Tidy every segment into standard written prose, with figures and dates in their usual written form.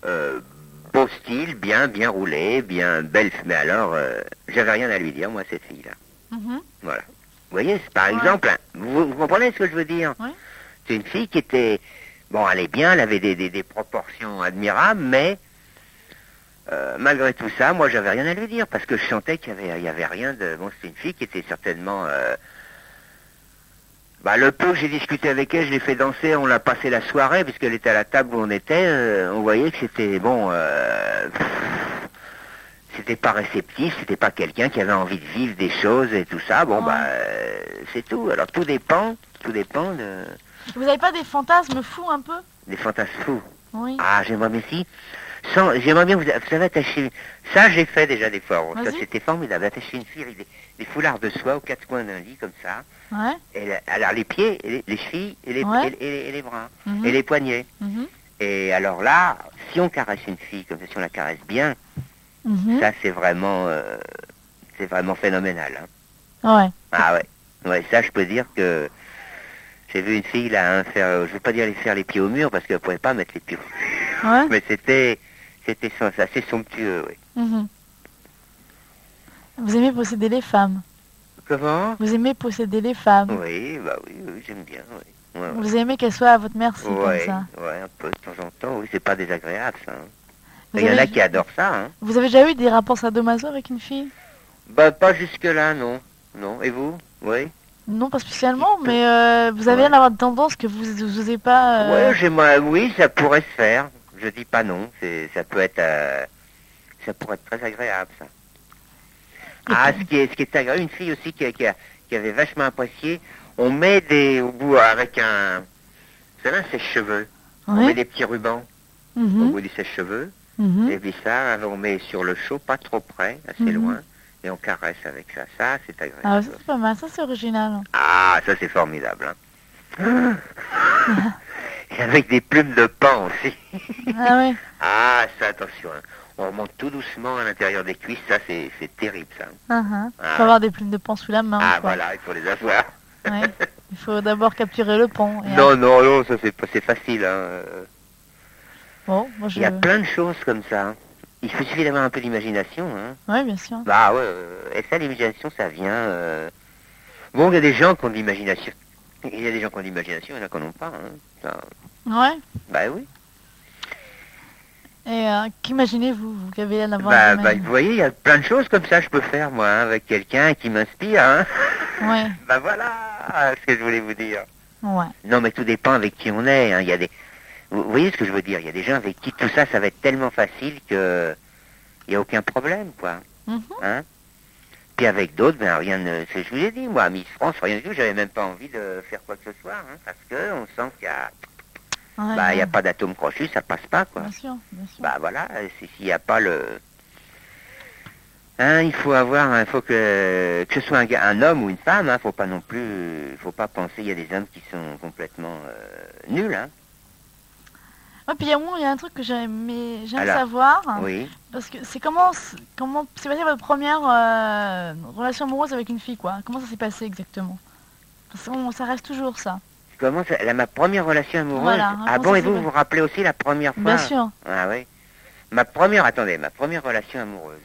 euh, beau style, bien roulé, bien belle, mais alors, j'avais rien à lui dire, moi, cette fille-là. Voilà. Vous voyez, c'est par exemple, hein, vous comprenez ce que je veux dire? Oui. C'est une fille qui était, bon, elle est bien, elle avait des proportions admirables, mais malgré tout ça, moi, j'avais rien à lui dire, parce que je sentais qu'il y avait rien de... Bon, c'était une fille qui était certainement... le peu que j'ai discuté avec elle, je l'ai fait danser, on l'a passé la soirée, puisqu'elle était à la table où on était, on voyait que c'était, bon... c'était pas réceptif, c'était pas quelqu'un qui avait envie de vivre des choses et tout ça. Bon, c'est tout. Alors, tout dépend de... Vous n'avez pas des fantasmes fous un peu? Des fantasmes fous. Oui. Ah, j'aimerais bien si. J'aimerais bien, vous savez, attacher... Ça, j'ai fait déjà des fois. Ça, c'était formidable. Attacher une fille avec des foulards de soie aux quatre coins d'un lit, comme ça. Ouais. Et alors, les pieds, les chevilles, et les bras, et les poignets. Et alors là, si on caresse une fille comme ça, si on la caresse bien, ça, c'est vraiment phénoménal. Hein. Ouais. Ah ouais. Ouais, ça, je peux dire que j'ai vu une fille là, faire, je veux pas dire faire les pieds au mur parce qu'elle pouvait pas mettre les pieds au mur. Ouais. Mais c'était assez somptueux, oui. Vous aimez posséder les femmes? Comment? Vous aimez posséder les femmes? Oui, oui, j'aime bien, oui. Ouais, Vous aimez qu'elles soient à votre merci, comme ça? Ouais, un peu de temps en temps, oui, c'est pas désagréable, ça. Hein. Il y en a qui adorent ça, hein. Vous avez déjà eu des rapports sadomaso avec une fille? Bah, pas jusque-là, non. Non, et vous? Oui? Non, pas spécialement, mais vous avez l'air de tendance que vous n'osez pas... Oui, ça pourrait se faire. Je dis pas non, ça pourrait être très agréable, ça. Ah, ce qui est agréable, une fille aussi qui avait vachement apprécié, on met au bout avec un... Vous savez, un sèche-cheveux. On met des petits rubans au bout du sèche-cheveux. Et puis ça, alors on met sur le chaud, pas trop près, assez loin, et on caresse avec ça. Ça, c'est agréable. Ah, ça c'est pas mal, ça c'est original. Ah, ça c'est formidable. Hein. Et avec des plumes de pan aussi. Ah oui. Ah, ça, attention. Hein. On remonte tout doucement à l'intérieur des cuisses, ça c'est terrible, ça. Il faut avoir des plumes de pan sous la main. Ah, voilà, il faut les avoir. Ouais. Il faut d'abord capturer le pan. Non, ça c'est facile. Hein. Bon, Il y a plein de choses comme ça. Hein. Il suffit d'avoir un peu d'imagination. Hein. Oui, bien sûr. Bah ouais, et ça, l'imagination, ça vient... Bon, il y a des gens qui ont de l'imagination. Il y a des gens qui ont de l'imagination, il y en a qui n'en ont pas. Hein. Ça... Ouais. Bah oui. Et qu'imaginez-vous, vous qui avez l'avoir... Vous voyez, il y a plein de choses comme ça que je peux faire, moi, hein, avec quelqu'un qui m'inspire. Hein. Ouais. Bah voilà ce que je voulais vous dire. Ouais. Non, mais tout dépend avec qui on est. Hein. Il y a des... Vous voyez ce que je veux dire? Il y a des gens avec qui tout ça, ça va être tellement facile que il n'y a aucun problème, quoi. Hein? Puis avec d'autres, rien ne... Je vous ai dit, moi, à Miss France, rien du tout, j'avais même pas envie de faire quoi que ce soit, hein, parce qu'on sent qu'il y a... il n'y a pas d'atome crochu, ça passe pas, quoi. Bien sûr, bien sûr. Bah voilà, s'il n'y a pas le... Hein, il faut que ce soit un homme ou une femme, hein, faut pas non plus... Faut pas penser, il y a des hommes qui sont complètement nuls, hein. Ouais, puis il y a un truc que j'aime savoir. Oui. Parce que c'est comment s'est passée votre première relation amoureuse avec une fille, quoi. Comment ça s'est passé exactement? Parce que ça reste toujours ça. Comment ça, ma première relation amoureuse? Voilà, ah bon, et vous vous rappelez aussi la première fois? Bien sûr. Ah oui. Ma première relation amoureuse.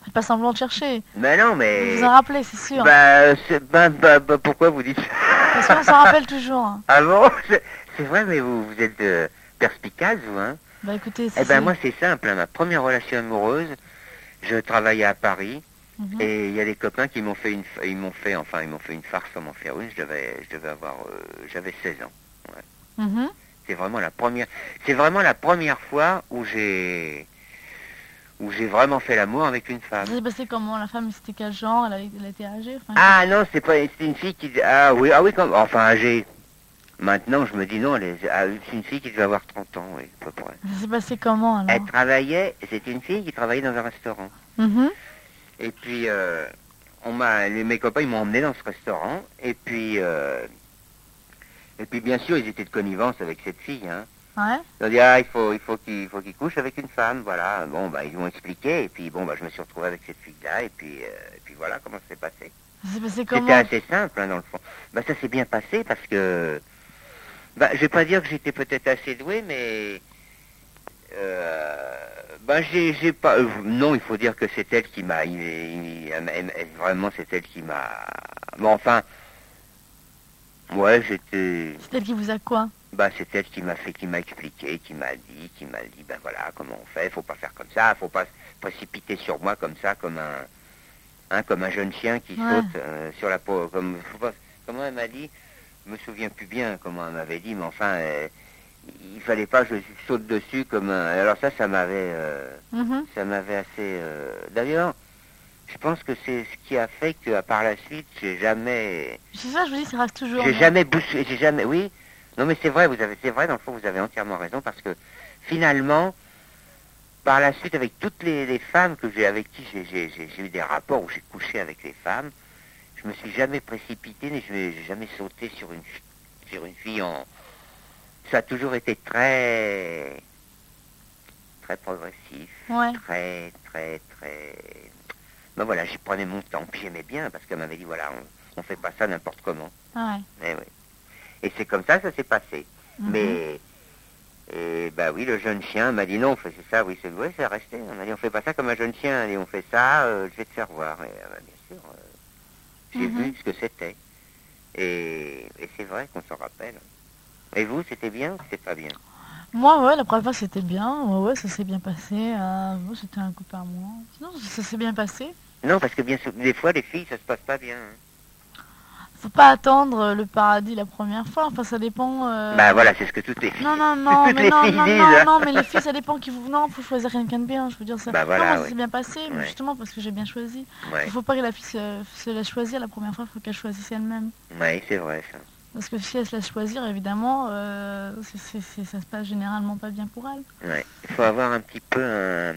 Faites pas semblant de chercher. Mais non, mais... Vous vous en rappelez, c'est sûr. Pourquoi vous dites ça? Parce qu'on s'en rappelle toujours. Ah bon? C'est vrai, mais vous êtes perspicace, vous, hein? Bah écoutez, moi, c'est simple. Hein, ma première relation amoureuse, je travaillais à Paris, et il y a des copains qui m'ont fait une farce sans m'en faire une. J'avais 16 ans. Ouais. C'est vraiment la première fois où j'ai vraiment fait l'amour avec une femme. Ça s'est passé comment? La femme, c'était quel genre? Elle était âgée? Ah non, c'était une fille qui... enfin âgée. Maintenant, je me dis non, c'est une fille qui devait avoir 30 ans, oui, à peu près. Ça s'est passé comment, alors? Elle travaillait, c'était une fille qui travaillait dans un restaurant. Et puis, mes copains, ils m'ont emmené dans ce restaurant, et puis, bien sûr, ils étaient de connivence avec cette fille, hein. Ouais. Ils ont dit, il faut qu'il couche avec une femme, voilà. Bon, ils m'ont expliqué, et puis, je me suis retrouvé avec cette fille-là, et puis voilà comment ça s'est passé. Ça s'est passé comment? C'était assez simple, hein, dans le fond. Ça s'est bien passé, parce que... je vais pas dire que j'étais peut-être assez doué, mais J'ai pas... non, il faut dire que c'est elle qui m'a... vraiment, c'est elle qui m'a... Bon, enfin... Ouais, j'étais... C'est elle qui vous a quoi? C'est elle qui m'a expliqué, qui m'a dit, ben voilà, comment on fait, faut pas faire comme ça, faut pas se précipiter sur moi comme ça, comme un jeune chien qui saute sur la peau, comment elle m'a dit, je me souviens plus bien comment elle m'avait dit, mais enfin, il fallait pas que je saute dessus comme un... Alors ça m'avait assez... D'ailleurs, je pense que c'est ce qui a fait que par la suite, j'ai jamais... C'est ça, je vous dis, ça reste toujours... J'ai jamais... Oui, non mais c'est vrai, c'est vrai, dans le fond, vous avez entièrement raison, parce que finalement, par la suite, avec toutes les femmes avec qui j'ai eu des rapports où j'ai couché avec les femmes, je me suis jamais précipité, mais je n'ai jamais sauté sur une fille en... Ça a toujours été très progressif, très... Ben voilà, j'y prenais mon temps, puis j'aimais bien, parce qu'elle m'avait dit, voilà, on fait pas ça n'importe comment. Et, oui. Et c'est comme ça que ça s'est passé. Mais, oui, le jeune chien m'a dit, non, c'est ça, oui, c'est resté. On m'a dit, on fait pas ça comme un jeune chien, et on fait ça, je vais te faire voir. Et, bien sûr, j'ai vu ce que c'était. Et c'est vrai qu'on s'en rappelle. Et vous, c'était bien ou c'était pas bien? Moi, ouais, la première fois c'était bien, ouais, ça s'est bien passé. Moi, c'était un copain à moi. Sinon, ça s'est bien passé. Non, parce que bien sûr, des fois, les filles, ça se passe pas bien. Faut pas attendre le paradis la première fois, enfin ça dépend... Voilà, c'est ce que toutes les filles... Non, mais les filles, ça dépend qui vous... Non, faut choisir quelqu'un de bien, je veux dire ça. Voilà, moi, ça s'est bien passé, mais justement parce que j'ai bien choisi. Il faut pas que la fille se laisse choisir la première fois, il faut qu'elle choisisse elle-même. Oui, c'est vrai, ça. Parce que si elle se laisse choisir, évidemment, ça se passe généralement pas bien pour elle. Ouais, il faut avoir un petit peu un...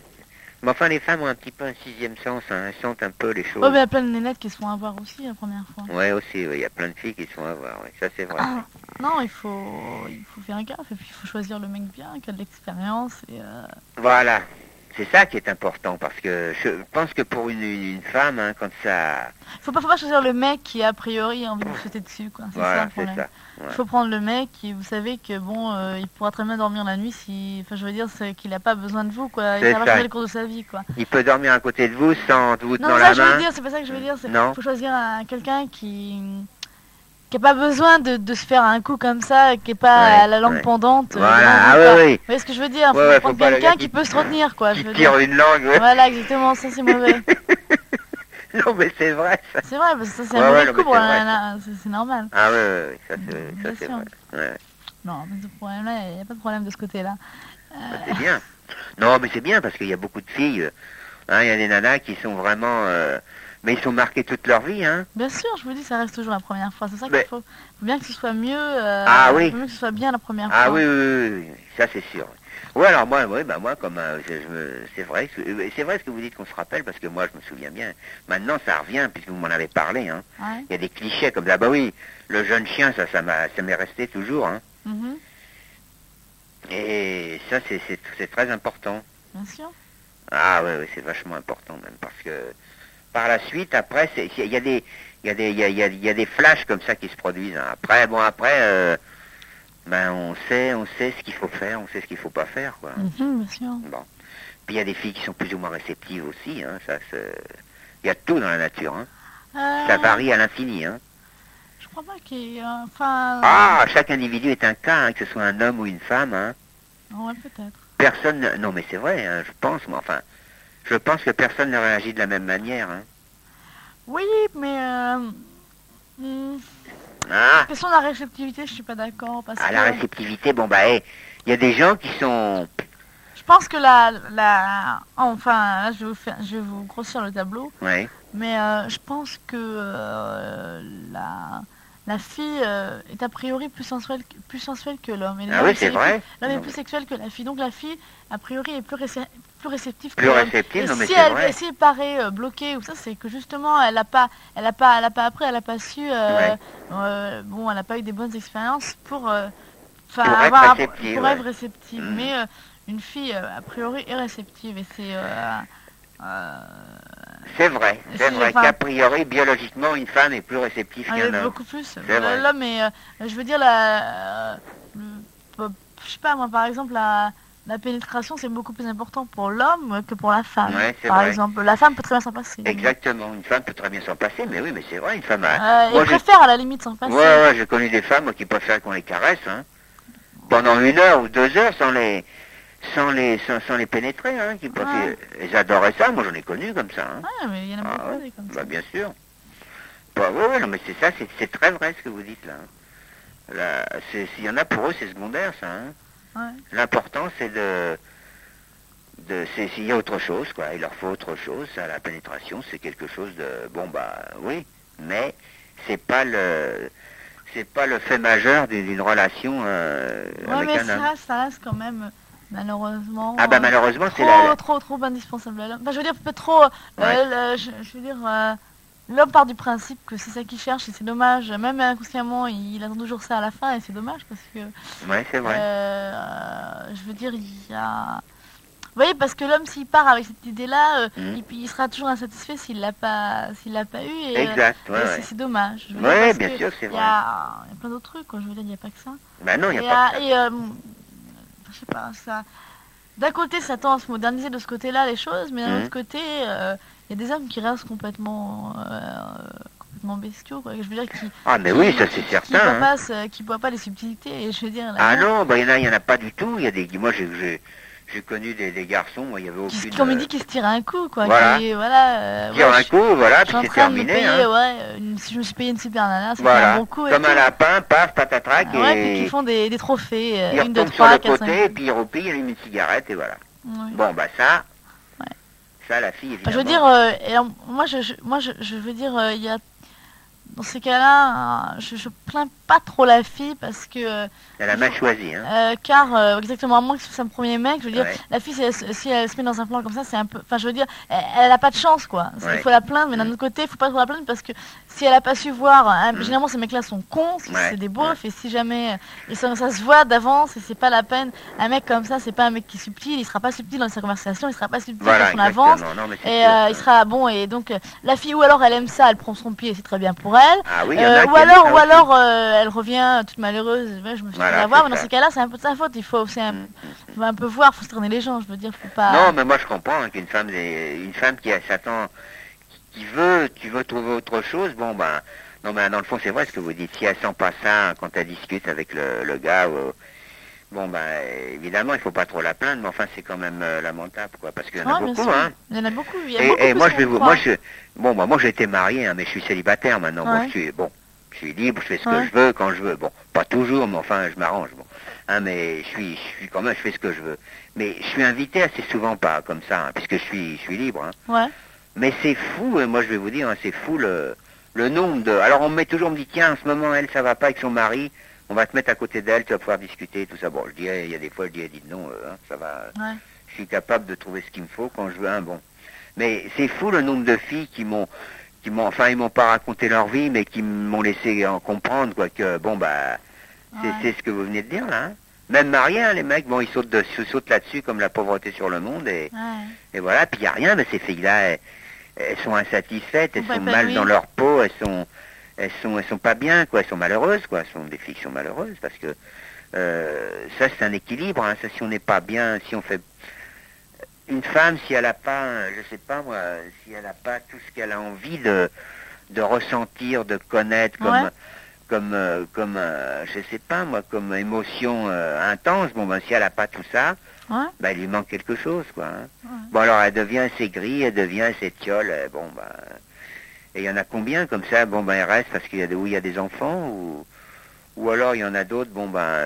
Mais enfin, les femmes ont un petit peu un sixième sens, hein. Elles sentent un peu les choses. Oh, mais il y a plein de nénettes qui se font avoir aussi la première fois. Ouais, aussi, il y a plein de filles qui se font avoir, ça c'est vrai. Non, il faut faire gaffe, et puis il faut choisir le mec bien, qui a de l'expérience. Voilà, c'est ça qui est important, parce que je pense que pour une femme, hein, quand ça... Faut pas choisir le mec qui a priori envie de vous sauter dessus, quoi. Voilà, c'est ça. Il faut prendre le mec qui, vous savez que bon, il pourra très bien dormir la nuit si... Enfin, je veux dire, c'est qu'il n'a pas besoin de vous, quoi. Il va faire le cours de sa vie, quoi. Il peut dormir à côté de vous sans vous tenir la main. Non, ça, je veux dire, c'est pas ça que je veux dire. Il faut choisir quelqu'un qui n'a pas besoin de se faire un coup comme ça, qui n'est pas à la langue pendante. Voilà, oui. Vous voyez ce que je veux dire? Faut prendre quelqu'un qui peut se retenir, quoi. Qui tire une langue, Voilà, exactement, ça c'est mauvais. Non, mais c'est vrai, ça. C'est vrai, parce que ça, c'est un mauvais coup pour la nana, c'est normal. Ah oui, ça c'est vrai. Ouais. Non, mais ce problème-là, il n'y a pas de problème de ce côté-là. C'est bien. Non, mais c'est bien, parce qu'il y a beaucoup de filles, il y a des nanas qui sont vraiment... mais ils sont marqués toute leur vie, hein. Bien sûr, je vous dis, ça reste toujours la première fois. C'est ça qu'il faut. Il faut bien que ce soit mieux. Oui. Il faut mieux que ce soit bien la première fois. Ah oui, ça c'est sûr. Oui, alors moi, comme c'est vrai ce que vous dites qu'on se rappelle, parce que moi je me souviens bien. Maintenant ça revient, puisque vous m'en avez parlé, hein. Il y a des clichés comme ça. Bah oui, le jeune chien, ça m'est resté toujours, hein. Et ça c'est très important. Bien sûr. Ah oui, c'est vachement important même, parce que par la suite, après, il y a des flashs comme ça qui se produisent, hein. Après, on sait ce qu'il faut faire, on sait ce qu'il faut pas faire, quoi. Bien sûr. Bon. Puis il y a des filles qui sont plus ou moins réceptives aussi, hein. Il y a tout dans la nature, hein. Ça varie à l'infini, hein. Je crois pas qu'il y ait... chaque individu est un cas, hein, que ce soit un homme ou une femme, hein. Ouais, peut-être. Personne... Non, mais c'est vrai, hein, je pense que personne ne réagit de la même manière, hein. Oui, mais... La question de la réceptivité, je suis pas d'accord. La réceptivité, il y a des gens qui sont... Je pense que enfin, là, je vais vous grossir le tableau. Oui. Mais je pense que la fille est a priori plus sensuelle que l'homme. Oui, c'est vrai. L'homme est plus sexuel que la fille. Donc la fille, a priori, est plus réceptive que plus l'homme. réceptive, non, mais si elle paraît bloquée ou ça, c'est que justement, elle n'a pas appris, elle n'a pas su, bon, elle n'a pas eu des bonnes expériences pour être réceptive. Mais une fille, a priori, est réceptive et c'est vrai qu'a priori, biologiquement, une femme est plus réceptive qu'un homme. Beaucoup plus. L'homme est, je veux dire, je sais pas moi, par exemple, la pénétration, c'est beaucoup plus important pour l'homme que pour la femme. Ouais, c'est Par vrai. exemple, la femme peut très bien s'en passer. Exactement. Une femme peut très bien s'en passer, mais oui, mais c'est vrai, une femme... Moi, Elle préfère à la limite s'en passer. ouais, j'ai connu des femmes moi, qui préfèrent qu'on les caresse, hein, pendant 1 heure ou 2 heures sans les pénétrer, hein, ils adoraient ça, moi j'en ai connu comme ça. Hein. Ouais, mais il y en a beaucoup Ouais. comme ça. Bah, bien sûr. Bah, ouais, non, mais c'est ça, c'est très vrai ce que vous dites là. S'il y en a pour eux, c'est secondaire ça. Hein. Ouais. L'important c'est s'il y a autre chose, quoi. Il leur faut autre chose. Ça, la pénétration, c'est quelque chose de... Bon, bah, oui, mais c'est pas le fait majeur d'une relation avec mais un homme. ça reste quand même, malheureusement... Ah bah malheureusement, c'est trop indispensable à l'homme. Enfin, je veux dire, peut-être trop... Ouais. je veux dire... l'homme part du principe que c'est ça qu'il cherche et c'est dommage. Même inconsciemment, il attend toujours ça à la fin et c'est dommage parce que... Ouais, c'est vrai. je veux dire, il y a... Vous voyez, parce que l'homme, s'il part avec cette idée-là, il sera toujours insatisfait s'il l'a pas eu. Et, exact, ouais, et ouais. c'est dommage. Je veux Ouais, dire, parce bien que sûr, c'est il vrai. y a plein d'autres trucs, quoi. Je veux dire, il n'y a pas que ça. Bah non, il n'y a pas que ça. Et, je sais pas, ça... D'un côté, ça tend à se moderniser de ce côté-là, les choses, mais d'un autre côté, il y a des hommes qui restent complètement bestiaux, quoi. Je veux dire, Ah, mais oui, ça c'est certain. qui voient pas les subtilités. Et je veux dire, Ah non, bah il y en a pas du tout. Il y a moi j'ai connu des garçons, moi il y avait aucune... Comme il dit, qui se tire un coup, quoi. Voilà. Tire un coup, voilà, puis c'est terminé. Je me suis payé une super nana, c'était voilà. un bon coup. Comme un lapin, paf, patatrac, puis qui font des trophées, ils 1, 2, retombent 3, sur le 4, 5. côté, et puis ils roupillent, ils allument une cigarette, et voilà. Oui. Bon, bah ça, Ouais. ça la fille, évidemment. Je veux dire, moi je veux dire, il y a... Dans ces cas-là, je plains pas trop la fille parce que... Elle a mal choisi, hein. car, exactement, à moins que ce soit un premier mec, je veux dire, Ouais. la fille, si elle se met dans un plan comme ça, c'est un peu... Enfin, je veux dire, elle a pas de chance, quoi. Ouais. Il faut la plaindre, mais d'un autre côté, il faut pas trop la plaindre parce que si elle a pas su voir... généralement, ces mecs-là sont cons, c'est des beaufs, et si jamais... Et ça se voit d'avance, et c'est pas la peine. Un mec comme ça, c'est pas un mec qui est subtil, il sera pas subtil dans sa conversation, il sera pas subtil Voilà, dans son avance. non, mais Et sûr, il sera bon, et donc, la fille, ou alors elle aime ça, elle prend son pied, c'est très bien pour elle. Ah oui, il y en a qui ou aiment ça aussi. alors elle revient toute malheureuse, ouais, je me suis fait avoir, mais dans ça. ces cas-là, c'est un peu de sa faute, il faut aussi faut un peu voir, faut se tourner les gens, je veux dire, faut pas... Non, mais moi je comprends hein, qu'une femme, qui s'attend, qui veut trouver autre chose, bon ben, non mais dans le fond c'est vrai ce que vous dites, si elle sent pas ça quand elle discute avec le gars, bon ben évidemment il faut pas trop la plaindre, mais enfin c'est quand même lamentable quoi, parce qu'il y en a beaucoup, hein. Il y en a beaucoup, Et moi moi j'ai été marié, hein, mais je suis célibataire maintenant, Ouais. je suis libre, je fais ce que je veux quand je veux, bon, pas toujours, mais enfin je m'arrange, bon. Hein, mais je suis quand même, je fais ce que je veux. Mais je suis invité assez souvent pas comme ça, hein, puisque je suis libre. Hein. Ouais. Mais c'est fou, moi je vais vous dire, hein, c'est fou le nombre de... Alors on me dit, tiens, en ce moment, elle, ça va pas avec son mari, on va te mettre à côté d'elle, tu vas pouvoir discuter, tout ça. Bon, je dirais, il y a des fois, je dirais, dites non, hein, ça va, je suis capable de trouver ce qu'il me faut quand je veux un bon. Mais c'est fou le nombre de filles ils m'ont pas raconté leur vie, mais qui m'ont laissé en comprendre, quoi, que, bon, bah, c'est ce que vous venez de dire, là, hein. Même mariés, hein, les mecs, bon, ils sautent là-dessus comme la pauvreté sur le monde, et voilà, puis il n'y a rien, mais ces filles-là, elles sont insatisfaites, elles sont mal dans leur peau, elles sont pas bien, quoi, elles sont malheureuses, quoi, ce sont des filles qui sont malheureuses, parce que ça, c'est un équilibre, hein, ça, si on n'est pas bien, si on fait... Une femme, si elle n'a pas, je sais pas moi, si elle n'a pas tout ce qu'elle a envie de ressentir, de connaître, je sais pas moi, comme émotion intense, bon ben si elle n'a pas tout ça, ben il lui manque quelque chose, quoi. Hein. Bon alors elle devient assez gris, elle devient assez tiole, bon ben... Et il y en a combien comme ça, bon ben elle reste parce qu'il y a où il y a des enfants, ou alors il y en a d'autres, bon ben...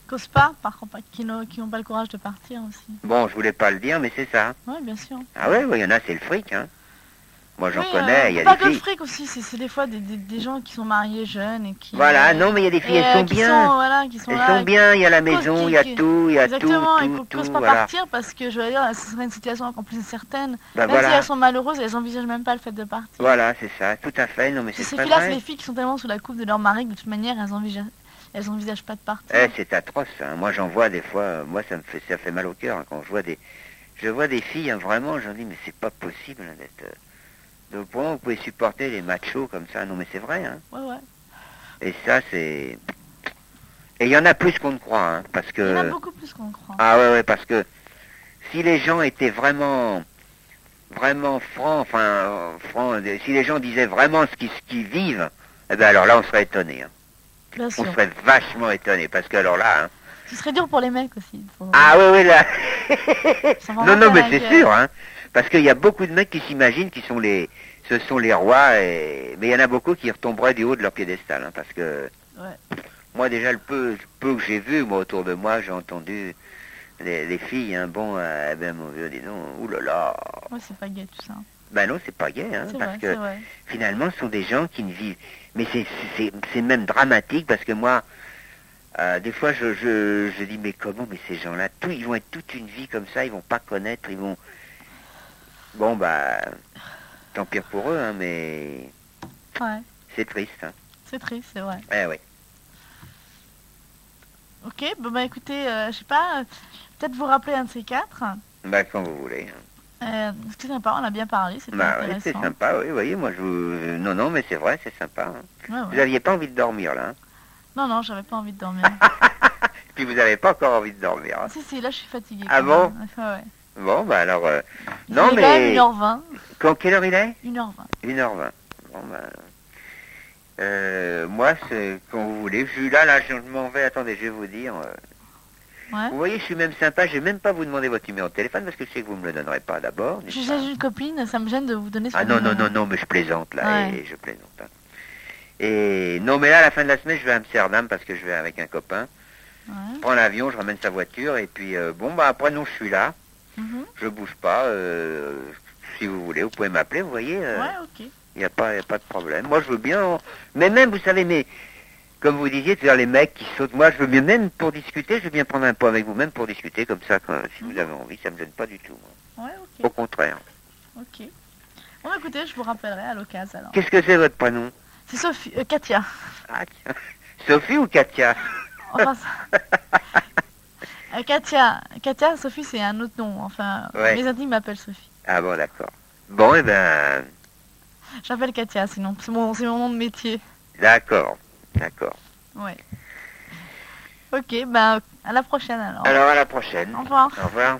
Cause pas, par contre, qui n'ont pas le courage de partir aussi. Bon, je voulais pas le dire, mais c'est ça. Oui, bien sûr. Ah ouais, il y en a, c'est le fric, hein. Moi j'en connais, il y a pas des que le filles... fric aussi, c'est des fois des gens qui sont mariés jeunes et qui... Voilà, non mais il y a des filles, elles sont bien. Qui sont elles là, sont bien, il y a la maison, il y a tout, il y a exactement, tout, il ne cause pas partir parce que, je veux dire, ce serait une situation encore plus incertaine. Bah, même si elles sont malheureuses, elles n'envisagent même pas le fait de partir. Voilà, c'est ça, tout à fait, non mais c'est Ces très filles-là, vrai. c'est les filles qui sont tellement sous la coupe de leur mari que de toute manière, elles envisagent pas de partir. C'est atroce, hein. Moi j'en vois des fois, moi ça fait mal au cœur hein, quand je vois des filles, hein, vraiment, j'en dis mais c'est pas possible hein, d'être... Donc pour moi, vous pouvez supporter les machos comme ça, non mais c'est vrai, hein. Ouais. Et ça c'est... Et il y en a plus qu'on ne croit, hein, parce Il y en a que... beaucoup plus qu'on croit. Ah ouais, ouais, parce que si les gens étaient vraiment francs, si les gens disaient vraiment ce qu'ils vivent, eh ben alors là, on serait étonné. Hein. Bien On sûr. serait vachement étonné, parce que alors là... Hein, Ce serait dur pour les mecs aussi. ah ouais, ouais, là... Ça m'en non, non, rappelle mais c'est sûr, hein, parce qu'il y a beaucoup de mecs qui s'imaginent qu'ils sont ce sont les rois, mais il y en a beaucoup qui retomberaient du haut de leur piédestal, hein, parce que... Ouais. Moi, déjà, le peu que j'ai vu, moi, autour de moi, j'ai entendu les filles, hein, bon, ben, mon vieux, dis donc, oulala. Ouais, c'est pas gay tout ça. Ben non, c'est pas gay, hein, C'est parce vrai, que c'est vrai. finalement, ce sont des gens qui ne vivent... Mais c'est même dramatique, parce que moi, des fois, je dis, mais comment, mais ces gens-là, ils vont être toute une vie comme ça, ils vont pas connaître, ils vont... Bon, bah, tant pis pour eux, hein, mais Ouais, c'est triste, hein. c'est triste, c'est vrai. Eh oui. Ok, bon bah écoutez, je sais pas, peut-être vous rappeler un de ces quatre. Bah, quand vous voulez. C'était sympa, on a bien parlé, c'était Bah oui, intéressant. c'est sympa, oui, vous voyez, moi, non, non, mais c'est vrai, c'est sympa. Hein. Ouais, ouais. Vous aviez pas envie de dormir, là, hein. Non, non, j'avais pas envie de dormir. Puis vous n'avez pas encore envie de dormir. Hein. Si, là je suis fatiguée. Ah quand bon même. Ouais, ouais. Bon, bah alors... Il non, est mais... quand même 1h20. Quelle heure il est 1h20. 1h20. Bon, bah... moi, c'est quand vous voulez. Là, je m'en vais. Attendez, je vais vous dire. Ouais. Vous voyez, je suis même sympa. Je vais même pas vous demander votre numéro de téléphone parce que je sais que vous me le donnerez pas d'abord. n'est-ce J'ai pas une copine, ça me gêne de vous donner son Ah non, non, numéro. non, non, mais je plaisante là. Ouais. Et je plaisante. Hein. Et non, mais là, à la fin de la semaine, je vais à Amsterdam parce que je vais avec un copain. Ouais. Je prends l'avion, je ramène sa voiture et puis bon, bah après, non, je suis là. Mhm. Je bouge pas. Si vous voulez, vous pouvez m'appeler. Vous voyez. Ouais, ok. Il n'y a pas de problème. Moi, je veux bien... Mais même, vous savez, mais comme vous disiez, c'est-à-dire les mecs qui sautent, moi, je veux bien, même pour discuter, je veux bien prendre un pot avec vous, même pour discuter, comme ça, si vous avez envie, ça me gêne pas du tout. Moi. Ouais, Au ok. contraire. Ok. Bon, écoutez, je vous rappellerai à l'occasion alors. Qu'est-ce que c'est votre prénom? C'est Sophie, Katia. Ah, tiens. Sophie ou Katia? Enfin, Katia, Sophie, c'est un autre nom. Enfin, Ouais. mes intimes m'appellent Sophie. Ah bon, d'accord. Bon, eh ben, J'appelle Katia, sinon. C'est mon nom de métier. d'accord, d'accord. Ouais. Ok, bah, à la prochaine alors. Alors, à la prochaine. Au revoir. Au revoir.